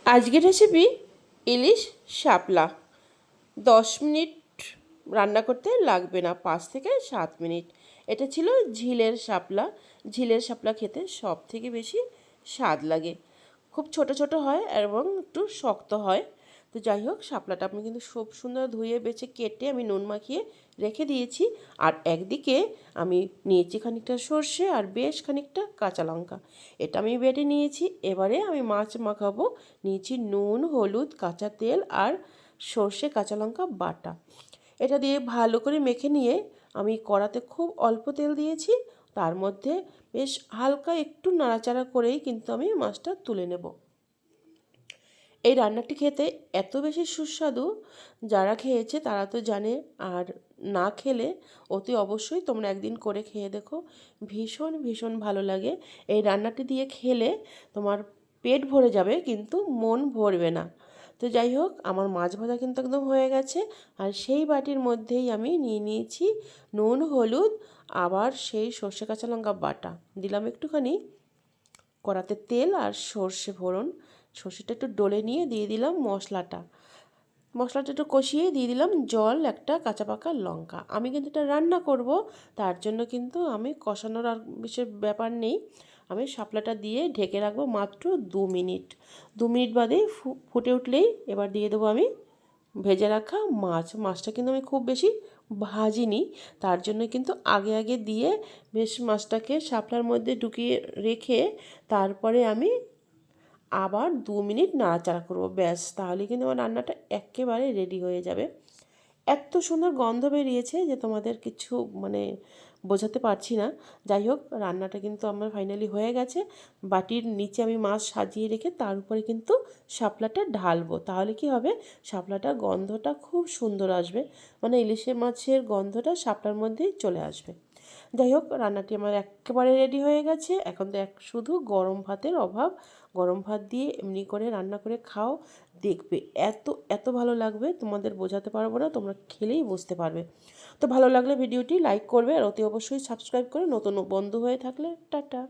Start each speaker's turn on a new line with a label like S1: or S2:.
S1: আজকের রেসিপি ইলিশ শাপলা। 10 মিনিট রান্না করতে লাগবে না, 5 থেকে 7 মিনিট। এটা ছিল ঝিলের শাপলা। ঝিলের শাপলা খেতে সব থেকে বেশি স্বাদ লাগে। খুব ছোট ছোট হয় এবং একটু শক্ত হয়। তো যাই হোক, শাপলাটা আমি কিন্তু খুব সুন্দর ধুয়ে বেছে কেটে আমি নুন মাখিয়ে রেখে দিয়েছি। আর একদিকে আমি নিয়েছি খানিকটা সর্ষে আর বেশ খানিকটা কাঁচা লঙ্কা, এটা আমি বেটে নিয়েছি। এবারে আমি মাছ মাখাবো। নিয়েছি নুন, হলুদ, কাঁচা তেল আর সর্ষে কাঁচা লঙ্কা বাটা। এটা দিয়ে ভালো করে মেখে নিয়ে আমি কড়াতে খুব অল্প তেল দিয়েছি। তার মধ্যে বেশ হালকা একটু নাড়াচাড়া করেই কিন্তু আমি মাছটা তুলে নেব। এই রান্নাটি খেতে এত বেশি সুস্বাদু, যারা খেয়েছে তারা তো জানে, আর না খেলে অতি অবশ্যই তোমরা একদিন করে খেয়ে দেখো। ভীষণ ভীষণ ভালো লাগে। এই রান্নাটি দিয়ে খেলে তোমার পেট ভরে যাবে কিন্তু মন ভরবে না। তো যাই হোক, আমার মাছ ভাজা কিন্তু একদম হয়ে গেছে। আর সেই বাটির মধ্যেই আমি নিয়ে নিয়েছি নুন, হলুদ, আবার সেই সর্ষে কাঁচা লঙ্কা বাটা দিলাম একটুখানি। কড়াতে তেল আর সর্ষে ফোড়ন, সর্ষেটা একটু ডলে নিয়ে দিয়ে দিলাম মশলাটা একটু কষিয়ে দিয়ে দিলাম জল, একটা কাঁচা পাকা লঙ্কা। আমি কিন্তু এটা রান্না করব, তার জন্য কিন্তু আমি কষানোর আর বিশেষ ব্যাপার নেই। আমি শাপলাটা দিয়ে ঢেকে রাখবো মাত্র 2 মিনিট। 2 মিনিট বাদে ফুটে উঠলেই এবার দিয়ে দেবো আমি ভেজে রাখা মাছটা কিন্তু আমি খুব বেশি ভাজিনি, তার জন্য কিন্তু আগে আগে দিয়ে বেশ মাছটাকে শাপলার মধ্যে ঢুকিয়ে রেখে তারপরে আমি আবার 2 মিনিট নাড়াচাড়া করবো। ব্যাস, তাহলে কিন্তু আমার রান্নাটা একেবারে রেডি হয়ে যাবে। এত সুন্দর গন্ধ বেরিয়েছে যে তোমাদের কিছু মানে বোঝাতে পারছি না। যাই হোক, রান্নাটা কিন্তু আমার ফাইনালি হয়ে গেছে। বাটির নিচে আমি মাছ সাজিয়ে রেখে তার উপরে কিন্তু শাপলাটা ঢালবো। তাহলে কি হবে, শাপলাটা গন্ধটা খুব সুন্দর আসবে, মানে ইলিশের মাছের গন্ধটা শাপলার মধ্যেই চলে আসবে। যাই হোক, রান্নাটি আমার একেবারে রেডি হয়ে গেছে। এখন তো শুধু গরম ভাতের অভাব। গরম ভাত দিয়ে এমনি করে রান্না করে খাও, দেখবে এত এত ভালো লাগবে, তোমাদের বোঝাতে পারবো না, তোমরা খেলেই বুঝতে পারবে। তো ভালো লাগলে ভিডিওটি লাইক করবে আর অতি অবশ্যই সাবস্ক্রাইব করে নতুন বন্ধু হয়ে থাকলে টাটা।